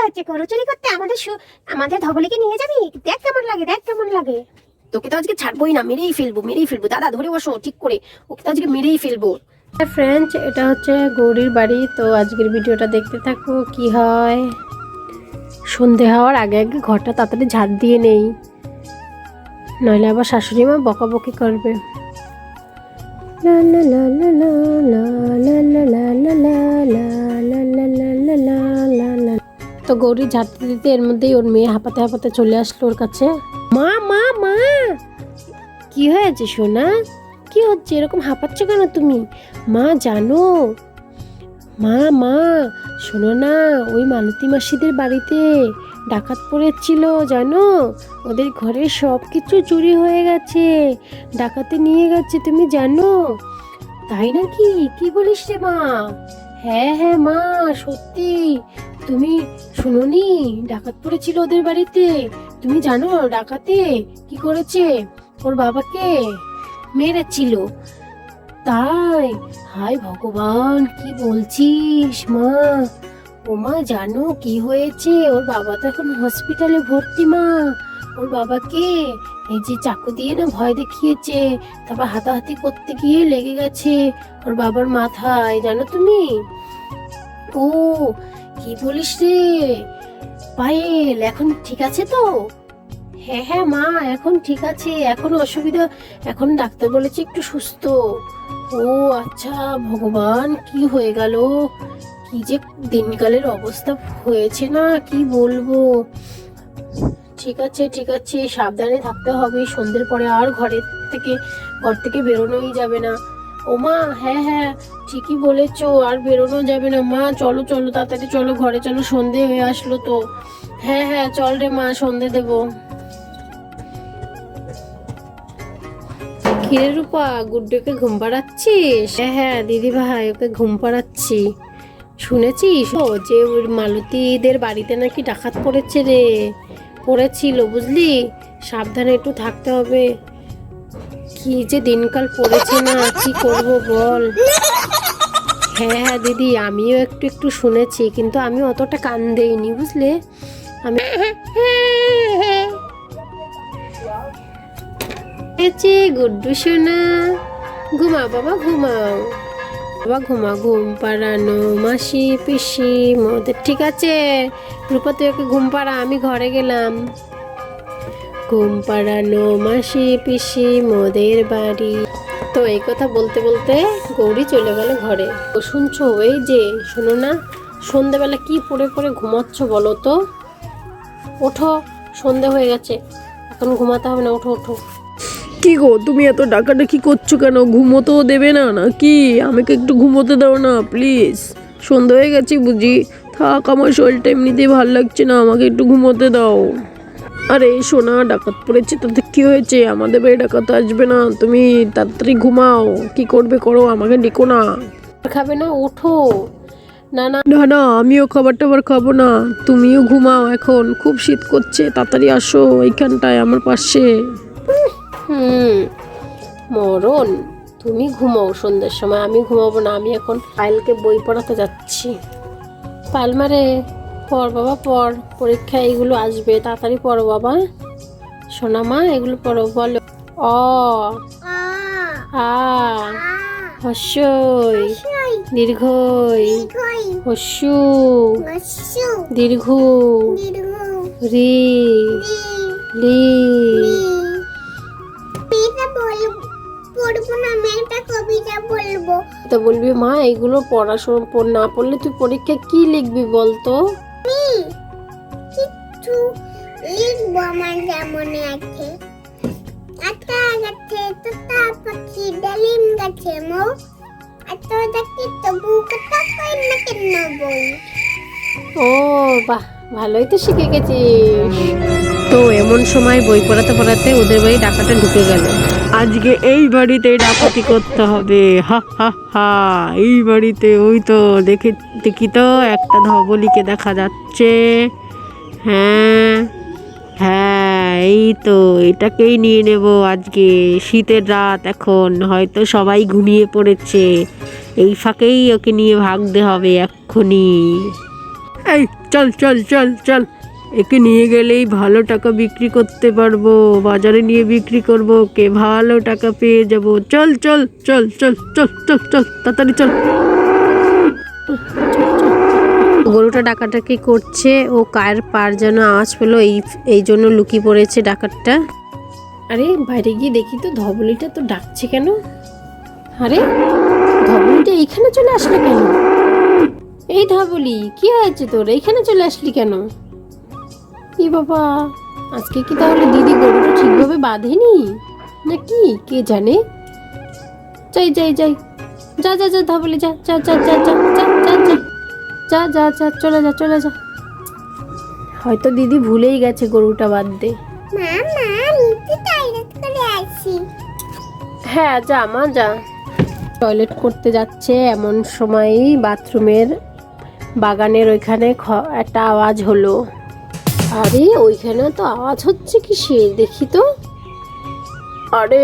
হচ্ছে গরু চুরি করতে? আমাদের ধবলিকে নিয়ে যাবি? দেখ কেমন লাগে, দেখ কেমন লাগে। তোকে তো আজকে ছাড়বোই না, মেরেই ফেলবো। দাদা ধরে বসো ঠিক করে, ওকে তো আজকে মেরেই ফেলবো। ফ্রেন্ডস, এটা হচ্ছে গৌরীর বাড়ি। তো আজকের ভিডিওটা দেখতে থাকো কি হয়। সন্ধে হওয়ার আগে আগে ঘরটা তাড়াতাড়ি ঝাড় দিয়ে নেই, নইলে আবার শাশুড়ি মা বকাবকি করবে। লা লা লা লা লা লা লা লা লা লা লা লা লা লা লা লা লা লা। তো গৌরী ঝাড়তে দিতে এর মধ্যেই ওর মেয়ে হাঁপাতে হাঁপাতে চলে আসলো ওর কাছে। মা মা মা, কি হয়েছে সোনা? কি হচ্ছে, এরকম হাঁপাচ্ছ কেন তুমি? মা জানো, মা শোনো না, ওই মালতী মাসিদের বাড়িতে ডাকাত পড়েছিল জানো। ওদের ঘরের সব কিছু চুরি হয়ে গেছে, ডাকাতে নিয়ে গেছে, তুমি জানো? তাই নাকি? কি বলিস রে মা? হ্যাঁ হ্যাঁ মা, সত্যি। তুমি শুনোনি ডাকাত পড়েছিল ওদের বাড়িতে? তুমি জানো ডাকাতে কি করেছে? ওর বাবাকে মেরেছিল। তাই? হায় ভগবান, কি বলছিস মা? ও মা, জানো কি হয়েছে? ওর বাবা তো এখন হসপিটালে ভর্তি মা। ওর বাবাকে এই যে চাকু দিয়ে না ভয় দেখিয়েছে, তারপর হাতাহাতি করতে গিয়ে লেগে গেছে ওর বাবার মাথায়, জানো তুমি? ও, কি বলিস রে পায়েল, এখন ঠিক আছে তো? হ্যাঁ হ্যাঁ মা, এখন ঠিক আছে, এখন অসুবিধা, এখন ডাক্তার বলেছে একটু সুস্থ। ও আচ্ছা, ভগবান কি হয়ে গেল, কি যে দিনকালের অবস্থা হয়েছে না, কি বলবো। ঠিক আছে, সাবধানে থাকতে হবে, সন্ধ্যের পরে আর ঘর থেকে বেরোনোই যাবে না। ও মা, হ্যাঁ হ্যাঁ ঠিকই বলেছো, আর বেরোনো যাবে না মা। চলো তাড়াতাড়ি চলো ঘরে, চলো, সন্ধে হয়ে আসলো তো। হ্যাঁ হ্যাঁ চল রে মা, সন্ধে দেবো। কিরে রূপা, গুড্ডুকে ঘুম পাড়াচ্ছিস? হ্যাঁ হ্যাঁ দিদি ভাই, ওকে ঘুম পাড়াচ্ছি। শুনেছিস ও যে ওই মালতীদের বাড়িতে নাকি ডাকাত পড়েছিল বুঝলি? সাবধানে একটু থাকতে হবে। কি যে দিনকাল পড়েছে না, কি করব বল। হ্যাঁ হ্যাঁ দিদি, আমিও একটু শুনেছি, কিন্তু আমি অতটা কান দেইনি বুঝলে। আমি গুড্ডু সোনা, ঘুমাও বাবা, ঘুমাও বাবা, ঘুম পাড়ানো মাসি পিসি মোদের। ঠিক আছে রূপা, তুই ওকে ঘুম পাড়া, আমি ঘরে গেলাম। ঘুম পাড়ানো মাসি পিসি মোদের বাড়ি। তো এই কথা বলতে বলতে গৌরী চলে গেল ঘরে। ও শুনছো, এই যে শোনো না, সন্ধেবেলা কি পড়ে পড়ে ঘুমাচ্ছ বলো তো? ওঠো, সন্ধে হয়ে গেছে, এখন ঘুমাতে হবে না, ওঠো ওঠো। কি গো, তুমি এত ডাকাডাকি করছো কেন? ঘুমোতেও দেবে না নাকি? আমাকে একটু ঘুমোতে দাও না প্লিজ। সন্ধ্যা হয়ে গেছে বুঝি? থাক, আমার শরীরটা এমনিতেই ভালো লাগছে না, আমাকে একটু ঘুমোতে দাও। আরে সোনা, ডাকাত পড়েছে তাতে কি হয়েছে? আমাদের বাড়ি ডাকাত আসবে না, তুমি তাড়াতাড়ি ঘুমাও, কি করবে করো, আমাকে ডেকো না। খাবে না? ওঠো। না না না না, আমিও খাবার টাবার খাবো না, তুমিও ঘুমাও, এখন খুব শীত করছে, তাড়াতাড়ি আসো এইখানটায় আমার পাশে। মরণ, তুমি ঘুমাও সন্ধ্যের সময়, আমি ঘুমাবো না। আমি এখন পায়েলকে বই পড়াতে যাচ্ছি। পায়েল মারে, পড় বাবা পড়, পরীক্ষা এগুলো আসবে, তাড়াতাড়ি পড়ো বাবা। সোনা মা, এগুলো পড়ো, বলো। অ আ হস্যই দীর্ঘই হস্যু দীর্ঘ রি লি। তো বলবি মা, এগুলো পড়াশোনা না পড়লে তুই পরীক্ষায় কি লিখবি বলতো? লিখবো আমার যেমন আছে, আটা গাছে তোতা পাখি ডালিম গাছে মো, আটা দেখি তবু কথা কই না কেন বই। ও বাহ, ভালোই তো শিখে গেছিস। তো এমন সময় বই পড়াতে পড়াতে ওদের বাড়ি ডাকাটা ঢুকে গেল। আজকে এই বাড়িতে ডাকাতি করতে হবে, হা হা হা। এই বাড়িতে ওই তো দেখি তো একটা ধবলিকে দেখা যাচ্ছে। হ্যাঁ হ্যাঁ, এই তো এটাকেই নিয়ে নেব আজকে। শীতের রাত, এখন হয়তো সবাই ঘুমিয়ে পড়েছে, এই ফাঁকেই ওকে নিয়ে ভাগতে হবে এক্ষুনি। এই চল চল চল চল, একে নিয়ে গেলেই ভালো টাকা বিক্রি করতে পারবো, বাজারে নিয়ে বিক্রি করবো, কে ভালো টাকা পেয়ে যাব। চল চল চল চল চল চল চল তাড়াতাড়ি চল। গরুটা ডাকাটাকি করছে, ও কায়ের পার যেন আওয়াজ পেলো, এই জন্য লুকিয়ে পড়েছে ডাকাতটা। আরে বাইরে গিয়ে দেখি তো ধবলিটা তো ডাকছে কেন। আরে ধবলিটা এইখানে চলে আসলো কেন? এই ধবলি, কি হয়েছে তোর, এইখানে চলে আসলি কেন? ই বাবা, আজকে কি তাহলে দিদি গরুটা ঠিকভাবে বাঁধেনি নাকি কে জানে। যাই যাই যাই, যা যা যা ধবলি, যা যা যা যা যা যা যা যা যা যা যা, চলে যা চলে যা। হয়তো দিদি ভুলেই গেছে গরুটা বাঁধতে। মা মা আমি তো টয়লেট করে আসি। হ্যাঁ যা মা যা। টয়লেট করতে যাচ্ছে এমন সময়ই বাথরুমের বাগানের ওইখানে একটা আওয়াজ হলো। আরে ওইখানে তো আওয়াজ হচ্ছে কিসের দেখি তো। আরে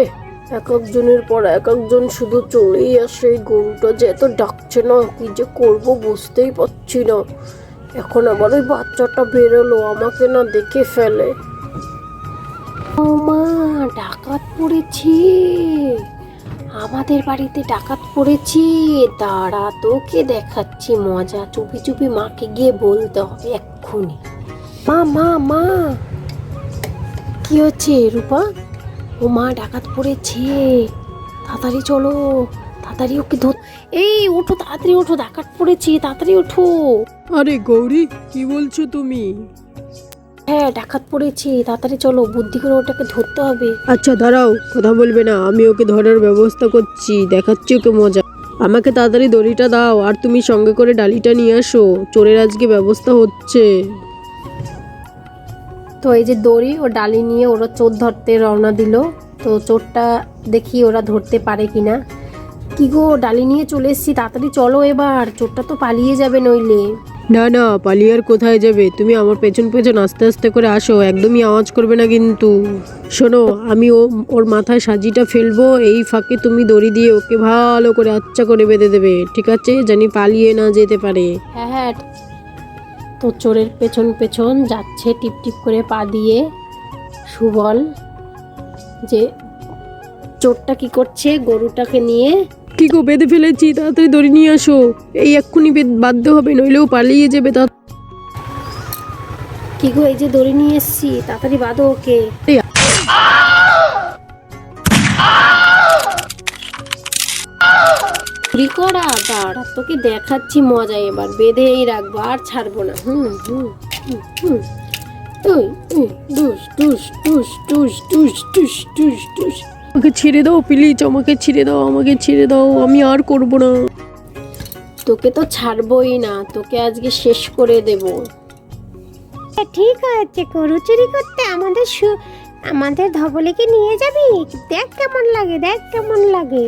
এক একজনের পর এক একজন শুধু চলেই আসে, গরুটা যে এত ডাকছে না, কি যে করব বুঝতেই পারছি না। এখন আবার ওই বাচ্চাটা বেরোলো, আমাকে না দেখে ফেলে। ও মা, ডাকাত পড়েছে, আমাদের বাড়িতে ডাকাত পড়েছে। দাঁড়া, তোকে দেখাচ্ছি মজা। চুপি চুপি মাকে গিয়ে বলতে হবে এক্ষুনি। মা মা মা, কি হচ্ছে রূপা? ও মা, ডাকাত পড়েছে, তাড়াতাড়ি চলো, তাড়াতাড়ি ওকে ধর। এই ওঠো, তাড়াতাড়ি ওঠো, ডাকাত পড়েছে, তাড়াতাড়ি ওঠো। আরে গৌরী, কি বলছো তুমি? হ্যাঁ ডাকাত পড়েছে, তাড়াতাড়ি চলো, বুদ্ধি করে ওটাকে ধরতে হবে। আচ্ছা দাঁড়াও, কথা বলবে না, আমি ওকে ধরার ব্যবস্থা করছি, দেখাচ্ছি ওকে মজা। আমাকে তাড়াতাড়ি দড়িটা দাও, আর তুমি সঙ্গে করে ডালিটা নিয়ে আসো, চোরের আজকে ব্যবস্থা হচ্ছে। তো এই যে দড়ি ও ডালি নিয়ে ওরা চোর ধরতে রওনা দিল। তো চোরটা দেখি ওরা ধরতে পারে কিনা। কি গো, ডালি নিয়ে চলে এসেছি, তাড়াতাড়ি চলো এবার, চোরটা তো পালিয়ে যাবে নইলে। না না, পালিয়ে আর কোথায় যাবে, তুমি আমার পেছন পেছন আস্তে আস্তে করে আসো, একদমই আওয়াজ করবে না কিন্তু। শোনো, আমি ওর মাথায় সাজিটা ফেলবো, এই ফাঁকে তুমি দড়ি দিয়ে ওকে ভালো করে আচ্ছা করে বেঁধে দেবে, ঠিক আছে, জানি পালিয়ে না যেতে পারে। হ্যাঁ হ্যাঁ। তো চোরের পেছন পেছন যাচ্ছে টিপ টিপ করে পা দিয়ে সুবল। যে চোরটা কি করছে, গরুটাকে নিয়ে। কি গো, বেঁধে ফেলেছি, তাড়াতাড়ি দড়ি নিয়ে আসো, এই এক্ষুনি বাধ্য হবে, নইলেও পালিয়ে যাবে। কি গো, এই যে দড়ি নিয়ে এসছি, তাড়াতাড়ি বাঁধো ওকে। চুরি করা, দাঁড়া তোকে দেখাচ্ছি মজা, এবার বেঁধেই রাখবো, আর ছাড়বো না। হুম হুম হুম হুম। আমাকে ছেড়ে দাও প্লিজ, আমাকে ছেড়ে দাও, আমাকে ছেড়ে দাও, আমি আর করবো না। তোকে তো ছাড়বোই না, তোকে আজকে শেষ করে দেব। ঠিক আছে, গরু চুরি করতে আমাদের ধবলিকে নিয়ে যাবি? দেখ কেমন লাগে, দেখ কেমন লাগে।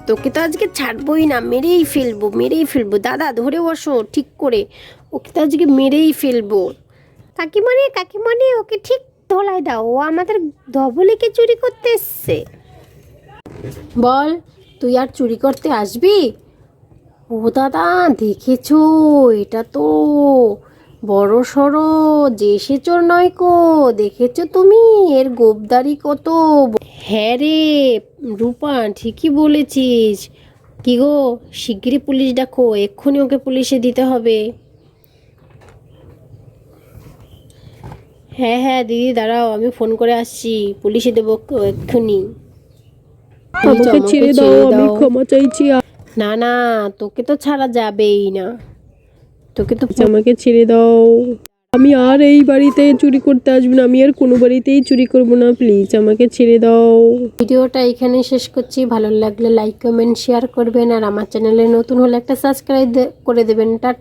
তোকে তো আজকে ছাড়বোই না, মেরেই ফেলবো, মেরেই ফেলবো। দাদা ধরে বসো ঠিক করে, ওকে তো আজকে মেরেই ফেলবো। কাকিমণি কাকিমণি, ওকে ঠিক ধোলাই দাও, ও আমাদের ধবলিকে চুরি করতে এসছে। বল, তুই আর চুরি করতে আসবি? ও দাদা, দেখেছো, এটা তো বড় সড়ো যে চোর নয় কো, দেখেছো তুমি এর গোবদারি কত। হ্যাঁ রে রূপা, ঠিকই বলেছিস। কি গো, শিগগিরই পুলিশ ডাকো, এক্ষুনি ওকে পুলিশে দিতে হবে। হ্যাঁ হ্যাঁ দিদি দাঁড়াও, আমি ফোন করে আসছি, পুলিশে দেবো এক্ষুনি। আমাকে ছেড়ে দাও, আমি ক্ষমা চাইছি। না না, তোকে তো ছাড়া যাবেই না, তোকে তো। আমাকে ছেড়ে দাও, আমি আর এই বাড়িতে চুরি করতে আসবো না, আমি আর কোনো বাড়িতেই চুরি করবো না, প্লিজ আমাকে ছেড়ে দাও। ভিডিওটা এখানে শেষ করছি, ভালো লাগলে লাইক কমেন্ট শেয়ার করবেন, আর আমার চ্যানেলে নতুন হলে একটা সাবস্ক্রাইব করে দেবেন। টাটা।